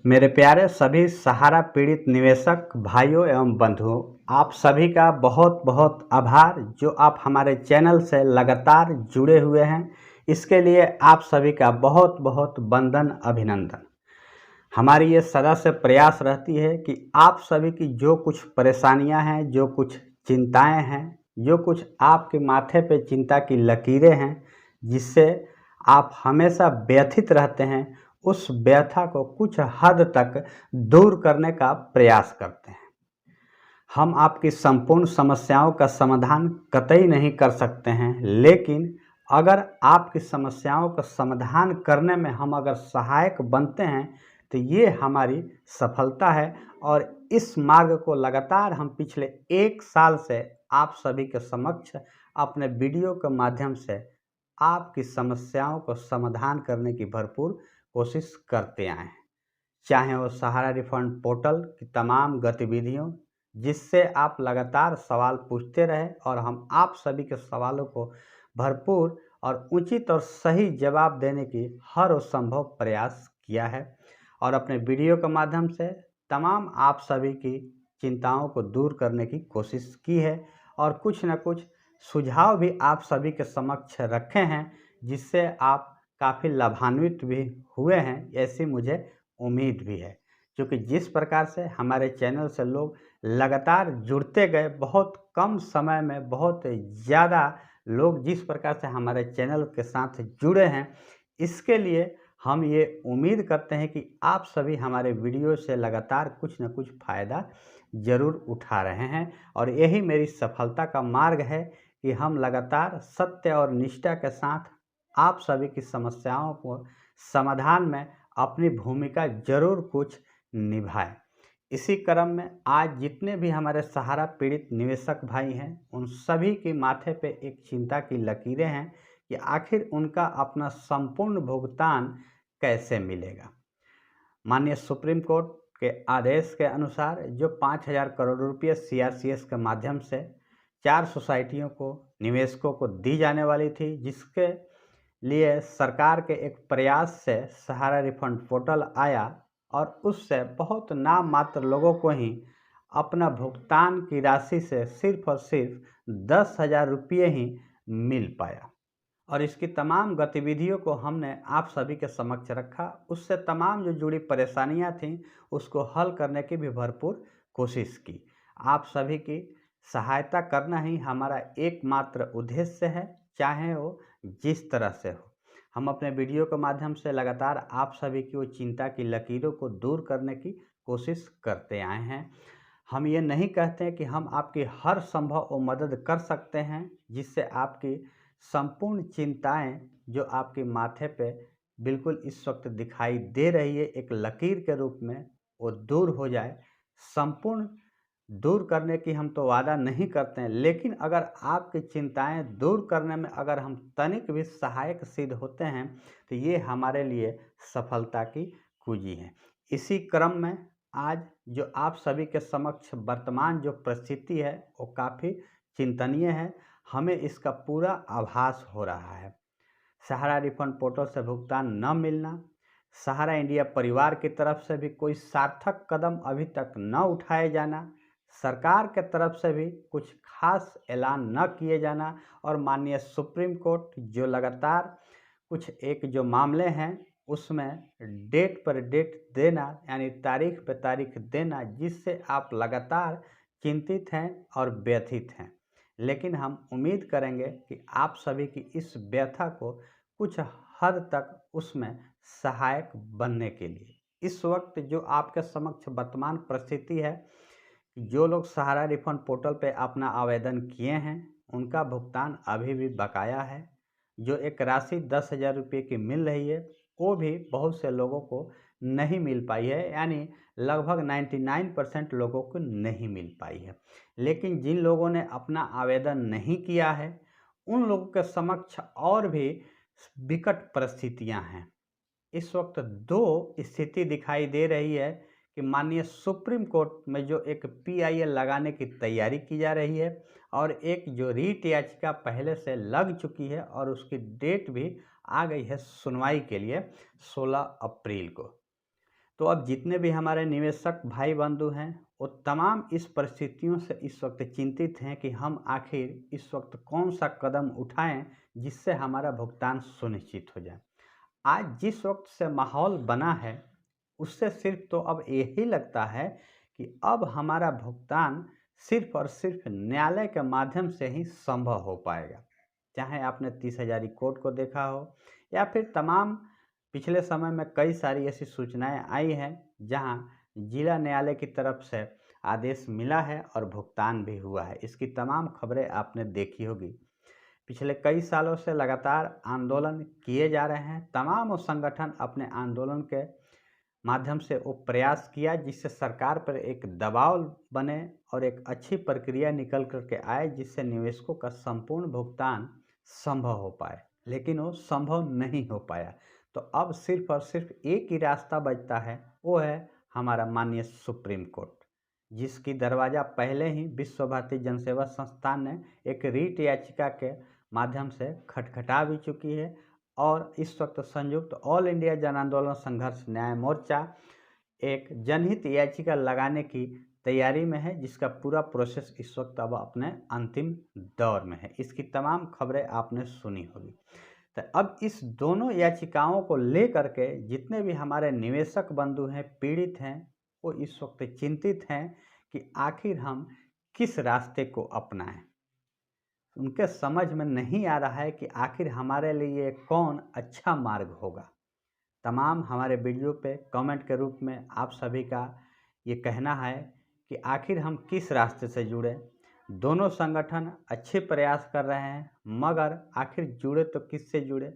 मेरे प्यारे सभी सहारा पीड़ित निवेशक भाइयों एवं बंधुओं, आप सभी का बहुत बहुत आभार जो आप हमारे चैनल से लगातार जुड़े हुए हैं। इसके लिए आप सभी का बहुत बहुत वंदन अभिनंदन। हमारी ये सदा से प्रयास रहती है कि आप सभी की जो कुछ परेशानियां हैं, जो कुछ चिंताएं हैं, जो कुछ आपके माथे पे चिंता की लकीरें हैं, जिससे आप हमेशा व्यथित रहते हैं, उस व्यथा को कुछ हद तक दूर करने का प्रयास करते हैं। हम आपकी संपूर्ण समस्याओं का समाधान कतई नहीं कर सकते हैं, लेकिन अगर आपकी समस्याओं का समाधान करने में हम अगर सहायक बनते हैं तो ये हमारी सफलता है। और इस मार्ग को लगातार हम पिछले 1 साल से आप सभी के समक्ष अपने वीडियो के माध्यम से आपकी समस्याओं को समाधान करने की भरपूर कोशिश करते आए हैं। चाहे वो सहारा रिफंड पोर्टल की तमाम गतिविधियों, जिससे आप लगातार सवाल पूछते रहे और हम आप सभी के सवालों को भरपूर और उचित और सही जवाब देने की हर संभव प्रयास किया है, और अपने वीडियो के माध्यम से तमाम आप सभी की चिंताओं को दूर करने की कोशिश की है, और कुछ न कुछ सुझाव भी आप सभी के समक्ष रखे हैं, जिससे आप काफ़ी लाभान्वित भी हुए हैं, ऐसी मुझे उम्मीद भी है। क्योंकि जिस प्रकार से हमारे चैनल से लोग लगातार जुड़ते गए, बहुत कम समय में बहुत ज़्यादा लोग जिस प्रकार से हमारे चैनल के साथ जुड़े हैं, इसके लिए हम ये उम्मीद करते हैं कि आप सभी हमारे वीडियो से लगातार कुछ न कुछ फ़ायदा ज़रूर उठा रहे हैं। और यही मेरी सफलता का मार्ग है कि हम लगातार सत्य और निष्ठा के साथ आप सभी की समस्याओं को समाधान में अपनी भूमिका जरूर कुछ निभाएं। इसी क्रम में आज जितने भी हमारे सहारा पीड़ित निवेशक भाई हैं, उन सभी के माथे पे एक चिंता की लकीरें हैं कि आखिर उनका अपना संपूर्ण भुगतान कैसे मिलेगा। माननीय सुप्रीम कोर्ट के आदेश के अनुसार जो 5,000 करोड़ रुपये सीआरसीएस के माध्यम से 4 सोसाइटियों को निवेशकों को दी जाने वाली थी, जिसके लिए सरकार के एक प्रयास से सहारा रिफंड पोर्टल आया और उससे बहुत नाम मात्र लोगों को ही अपना भुगतान की राशि से सिर्फ और सिर्फ 10,000 रुपये ही मिल पाया। और इसकी तमाम गतिविधियों को हमने आप सभी के समक्ष रखा, उससे तमाम जो जुड़ी परेशानियां थीं उसको हल करने की भी भरपूर कोशिश की। आप सभी की सहायता करना ही हमारा एकमात्र उद्देश्य है, चाहे वो जिस तरह से हो। हम अपने वीडियो के माध्यम से लगातार आप सभी की वो चिंता की लकीरों को दूर करने की कोशिश करते आए हैं। हम ये नहीं कहते कि हम आपकी हर संभव वो मदद कर सकते हैं जिससे आपकी संपूर्ण चिंताएं जो आपके माथे पे बिल्कुल इस वक्त दिखाई दे रही है एक लकीर के रूप में, वो दूर हो जाए। संपूर्ण दूर करने की हम तो वादा नहीं करते हैं, लेकिन अगर आपकी चिंताएं दूर करने में अगर हम तनिक भी सहायक सिद्ध होते हैं तो ये हमारे लिए सफलता की कुंजी है। इसी क्रम में आज जो आप सभी के समक्ष वर्तमान जो परिस्थिति है वो काफ़ी चिंतनीय है। हमें इसका पूरा आभास हो रहा है। सहारा रिफंड पोर्टल से भुगतान न मिलना, सहारा इंडिया परिवार की तरफ से भी कोई सार्थक कदम अभी तक न उठाए जाना, सरकार के तरफ से भी कुछ खास ऐलान न किए जाना, और माननीय सुप्रीम कोर्ट जो लगातार कुछ एक जो मामले हैं उसमें डेट पर डेट देना, यानी तारीख पर तारीख देना, जिससे आप लगातार चिंतित हैं और व्यथित हैं। लेकिन हम उम्मीद करेंगे कि आप सभी की इस व्यथा को कुछ हद तक उसमें सहायक बनने के लिए इस वक्त जो आपके समक्ष वर्तमान परिस्थिति है, जो लोग सहारा रिफंड पोर्टल पे अपना आवेदन किए हैं उनका भुगतान अभी भी बकाया है। जो एक राशि 10,000 रुपये की मिल रही है वो भी बहुत से लोगों को नहीं मिल पाई है, यानी लगभग 99% लोगों को नहीं मिल पाई है। लेकिन जिन लोगों ने अपना आवेदन नहीं किया है उन लोगों के समक्ष और भी विकट परिस्थितियां हैं। इस वक्त दो स्थिति दिखाई दे रही है कि माननीय सुप्रीम कोर्ट में जो एक पीआईएल लगाने की तैयारी की जा रही है, और एक जो रीट याचिका पहले से लग चुकी है और उसकी डेट भी आ गई है सुनवाई के लिए 16 अप्रैल को। तो अब जितने भी हमारे निवेशक भाई बंधु हैं वो तमाम इस परिस्थितियों से इस वक्त चिंतित हैं कि हम आखिर इस वक्त कौन सा कदम उठाएं जिससे हमारा भुगतान सुनिश्चित हो जाए। आज जिस वक्त से माहौल बना है उससे सिर्फ तो अब यही लगता है कि अब हमारा भुगतान सिर्फ और सिर्फ न्यायालय के माध्यम से ही संभव हो पाएगा। चाहे आपने 30,000 कोर्ट को देखा हो या फिर तमाम पिछले समय में कई सारी ऐसी सूचनाएं आई हैं जहां जिला न्यायालय की तरफ से आदेश मिला है और भुगतान भी हुआ है। इसकी तमाम खबरें आपने देखी होगी। पिछले कई सालों से लगातार आंदोलन किए जा रहे हैं। तमाम संगठन अपने आंदोलन के माध्यम से वो प्रयास किया जिससे सरकार पर एक दबाव बने और एक अच्छी प्रक्रिया निकल करके आए जिससे निवेशकों का संपूर्ण भुगतान संभव हो पाए, लेकिन वो संभव नहीं हो पाया। तो अब सिर्फ और सिर्फ एक ही रास्ता बचता है, वो है हमारा माननीय सुप्रीम कोर्ट, जिसकी दरवाज़ा पहले ही विश्व भारती जनसेवा संस्थान ने एक रीट याचिका के माध्यम से खटखटा भी चुकी है और इस वक्त संयुक्त ऑल इंडिया जन आंदोलन संघर्ष न्याय मोर्चा एक जनहित याचिका लगाने की तैयारी में है, जिसका पूरा प्रोसेस इस वक्त अब अपने अंतिम दौर में है। इसकी तमाम खबरें आपने सुनी होगी। तो अब इस दोनों याचिकाओं को लेकर के जितने भी हमारे निवेशक बंधु हैं, पीड़ित हैं, वो इस वक्त चिंतित हैं कि आखिर हम किस रास्ते को अपनाएं। उनके समझ में नहीं आ रहा है कि आखिर हमारे लिए कौन अच्छा मार्ग होगा। तमाम हमारे वीडियो पे कमेंट के रूप में आप सभी का ये कहना है कि आखिर हम किस रास्ते से जुड़े। दोनों संगठन अच्छे प्रयास कर रहे हैं, मगर आखिर जुड़े तो किससे जुड़े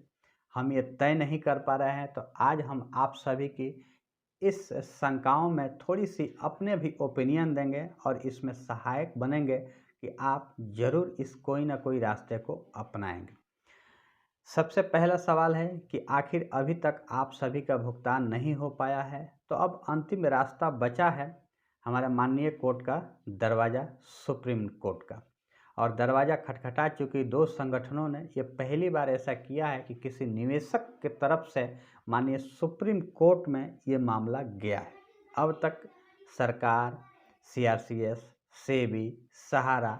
हम ये तय नहीं कर पा रहे हैं। तो आज हम आप सभी की इस शंकाओं में थोड़ी सी अपने भी ओपिनियन देंगे और इसमें सहायक बनेंगे कि आप ज़रूर इस कोई ना कोई रास्ते को अपनाएंगे। सबसे पहला सवाल है कि आखिर अभी तक आप सभी का भुगतान नहीं हो पाया है, तो अब अंतिम रास्ता बचा है हमारे माननीय कोर्ट का दरवाज़ा, सुप्रीम कोर्ट का। और दरवाज़ा खटखटा चुकी दो संगठनों ने ये पहली बार ऐसा किया है कि किसी निवेशक के तरफ से माननीय सुप्रीम कोर्ट में ये मामला गया है। अब तक सरकार, CRCS, सेबी, सहारा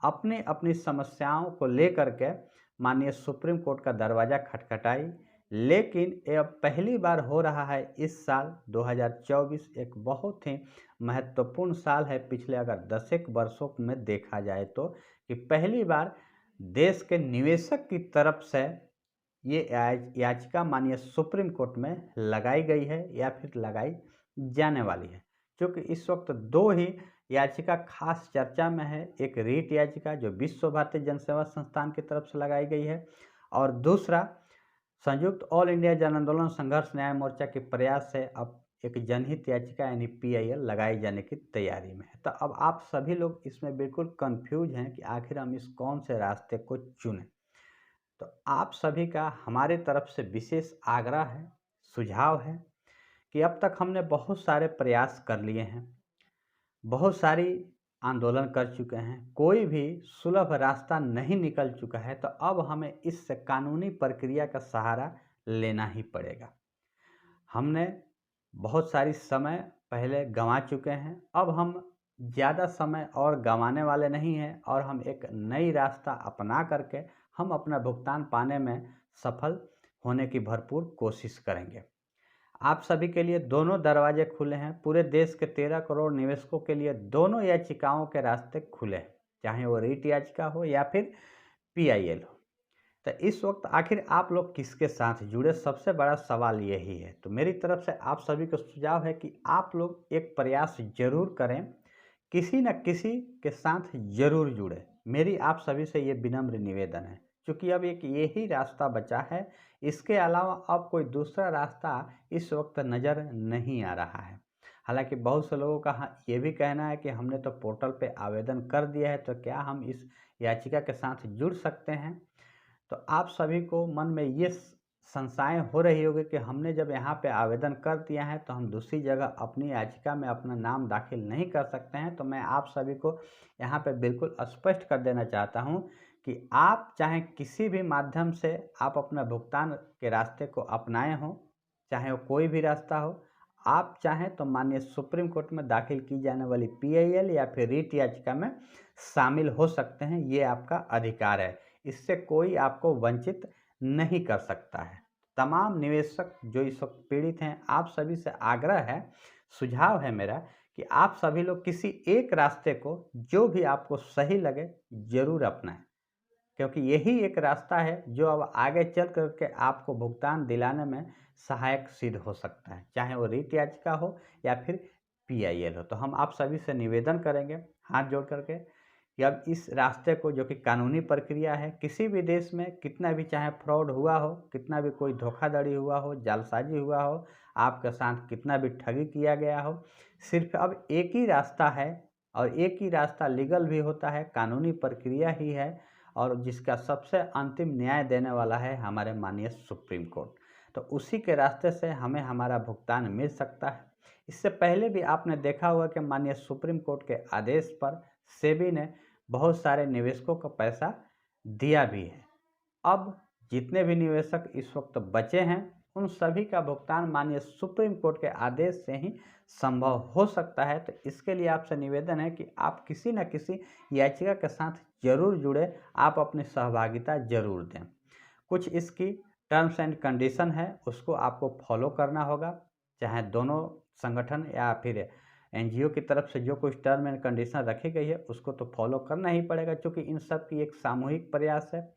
अपनी अपनी समस्याओं को लेकर के माननीय सुप्रीम कोर्ट का दरवाज़ा खटखटाई, लेकिन ये पहली बार हो रहा है। इस साल 2024 एक बहुत ही महत्वपूर्ण साल है पिछले अगर 10 वर्षों में देखा जाए तो, कि पहली बार देश के निवेशक की तरफ से ये याचिका माननीय सुप्रीम कोर्ट में लगाई गई है या फिर लगाई जाने वाली है। क्योंकि इस वक्त दो ही याचिका खास चर्चा में है। एक रीट याचिका जो विश्व भारती जनसेवा संस्थान की तरफ से लगाई गई है और दूसरा संयुक्त ऑल इंडिया जन आंदोलन संघर्ष न्याय मोर्चा के प्रयास से अब एक जनहित याचिका यानी PIL लगाई जाने की तैयारी में है। तो अब आप सभी लोग इसमें बिल्कुल कंफ्यूज हैं कि आखिर हम इस कौन से रास्ते को चुनें। तो आप सभी का हमारे तरफ से विशेष आग्रह है, सुझाव है कि अब तक हमने बहुत सारे प्रयास कर लिए हैं, बहुत सारी आंदोलन कर चुके हैं, कोई भी सुलभ रास्ता नहीं निकल चुका है। तो अब हमें इस कानूनी प्रक्रिया का सहारा लेना ही पड़ेगा। हमने बहुत सारी समय पहले गंवा चुके हैं, अब हम ज़्यादा समय और गंवाने वाले नहीं हैं और हम एक नई रास्ता अपना करके हम अपना भुगतान पाने में सफल होने की भरपूर कोशिश करेंगे। आप सभी के लिए दोनों दरवाजे खुले हैं। पूरे देश के 13 करोड़ निवेशकों के लिए दोनों याचिकाओं के रास्ते खुले हैं, चाहे वो रीट याचिका हो या फिर PIL हो। तो इस वक्त आखिर आप लोग किसके साथ जुड़े, सबसे बड़ा सवाल यही है। तो मेरी तरफ से आप सभी को सुझाव है कि आप लोग एक प्रयास जरूर करें, किसी न किसी के साथ जरूर जुड़े। मेरी आप सभी से ये विनम्र निवेदन है, क्योंकि अब एक यही रास्ता बचा है। इसके अलावा अब कोई दूसरा रास्ता इस वक्त नज़र नहीं आ रहा है। हालांकि बहुत से लोगों का ये भी कहना है कि हमने तो पोर्टल पे आवेदन कर दिया है, तो क्या हम इस याचिका के साथ जुड़ सकते हैं। तो आप सभी को मन में ये संशय हो रही होगी कि हमने जब यहाँ पे आवेदन कर दिया है तो हम दूसरी जगह अपनी याचिका में अपना नाम दाखिल नहीं कर सकते हैं। तो मैं आप सभी को यहाँ पे बिल्कुल स्पष्ट कर देना चाहता हूँ कि आप चाहे किसी भी माध्यम से आप अपना भुगतान के रास्ते को अपनाए हों, चाहे वो कोई भी रास्ता हो, आप चाहें तो माननीय सुप्रीम कोर्ट में दाखिल की जाने वाली पीआईएल या फिर रीट याचिका में शामिल हो सकते हैं। ये आपका अधिकार है, इससे कोई आपको वंचित नहीं कर सकता है। तमाम निवेशक जो इस वक्त पीड़ित हैं, आप सभी से आग्रह है, सुझाव है मेरा कि आप सभी लोग किसी एक रास्ते को जो भी आपको सही लगे जरूर अपनाएं, क्योंकि यही एक रास्ता है जो अब आगे चल करके आपको भुगतान दिलाने में सहायक सिद्ध हो सकता है, चाहे वो रीट याचिका हो या फिर पीआईएल हो। तो हम आप सभी से निवेदन करेंगे हाथ जोड़ करके कि अब इस रास्ते को, जो कि कानूनी प्रक्रिया है, किसी भी देश में कितना भी चाहे फ्रॉड हुआ हो, कितना भी कोई धोखाधड़ी हुआ हो, जालसाजी हुआ हो, आपके साथ कितना भी ठगी किया गया हो, सिर्फ अब एक ही रास्ता है और एक ही रास्ता लीगल भी होता है, कानूनी प्रक्रिया ही है, और जिसका सबसे अंतिम न्याय देने वाला है हमारे माननीय सुप्रीम कोर्ट। तो उसी के रास्ते से हमें हमारा भुगतान मिल सकता है। इससे पहले भी आपने देखा होगा कि माननीय सुप्रीम कोर्ट के आदेश पर सेबी ने बहुत सारे निवेशकों को पैसा दिया भी है। अब जितने भी निवेशक इस वक्त बचे हैं, उन सभी का भुगतान माननीय सुप्रीम कोर्ट के आदेश से ही संभव हो सकता है। तो इसके लिए आपसे निवेदन है कि आप किसी न किसी याचिका के साथ जरूर जुड़े, आप अपनी सहभागिता जरूर दें। कुछ इसकी टर्म्स एंड कंडीशन है, उसको आपको फॉलो करना होगा, चाहे दोनों संगठन या फिर एनजीओ की तरफ से जो कुछ टर्म एंड कंडीशन रखी गई है उसको तो फॉलो करना ही पड़ेगा, क्योंकि इन सब की एक सामूहिक प्रयास है।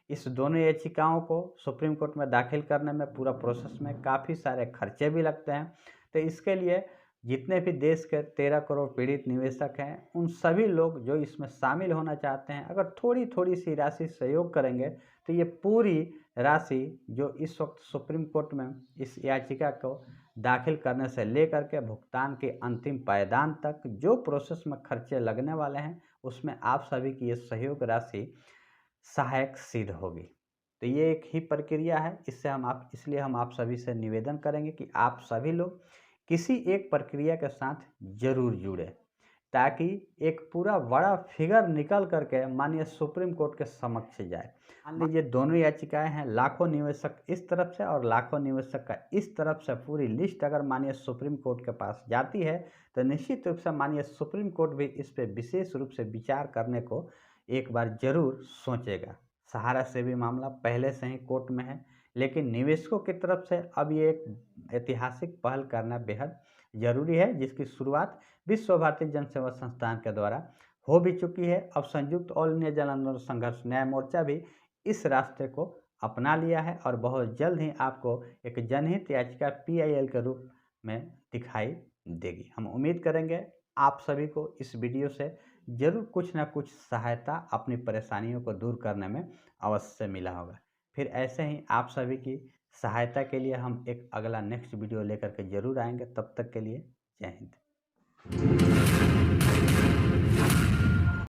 इस दोनों याचिकाओं को सुप्रीम कोर्ट में दाखिल करने में पूरा प्रोसेस में काफ़ी सारे खर्चे भी लगते हैं। तो इसके लिए जितने भी देश के 13 करोड़ पीड़ित निवेशक हैं, उन सभी लोग जो इसमें शामिल होना चाहते हैं, अगर थोड़ी थोड़ी सी राशि सहयोग करेंगे तो ये पूरी राशि जो इस वक्त सुप्रीम कोर्ट में इस याचिका को दाखिल करने से लेकर के भुगतान के अंतिम पायदान तक जो प्रोसेस में खर्चे लगने वाले हैं, उसमें आप सभी की ये सहयोग राशि सहायक सिद्ध होगी। तो ये एक ही प्रक्रिया है, इसलिए हम आप सभी से निवेदन करेंगे कि आप सभी लोग किसी एक प्रक्रिया के साथ जरूर जुड़े, ताकि एक पूरा बड़ा फिगर निकल करके माननीय सुप्रीम कोर्ट के समक्ष जाए। मान लीजिए दोनों याचिकाएं हैं, लाखों निवेशक इस तरफ से और लाखों निवेशक का इस तरफ से पूरी लिस्ट अगर माननीय सुप्रीम कोर्ट के पास जाती है, तो निश्चित रूप से माननीय सुप्रीम कोर्ट भी इस पर विशेष रूप से विचार करने को एक बार जरूर सोचेगा। सहारा से भी मामला पहले से ही कोर्ट में है, लेकिन निवेशकों की तरफ से अब ये एक ऐतिहासिक पहल करना बेहद जरूरी है, जिसकी शुरुआत विश्व भारती जन सेवा संस्थान के द्वारा हो भी चुकी है। अब संयुक्त ऑल इंडिया जन आंदोलन संघर्ष न्याय मोर्चा भी इस रास्ते को अपना लिया है और बहुत जल्द ही आपको एक जनहित याचिका पीआईएल के रूप में दिखाई देगी। हम उम्मीद करेंगे आप सभी को इस वीडियो से जरूर कुछ ना कुछ सहायता अपनी परेशानियों को दूर करने में अवश्य मिला होगा। फिर ऐसे ही आप सभी की सहायता के लिए हम एक अगला नेक्स्ट वीडियो लेकर के जरूर आएंगे। तब तक के लिए जय हिंद।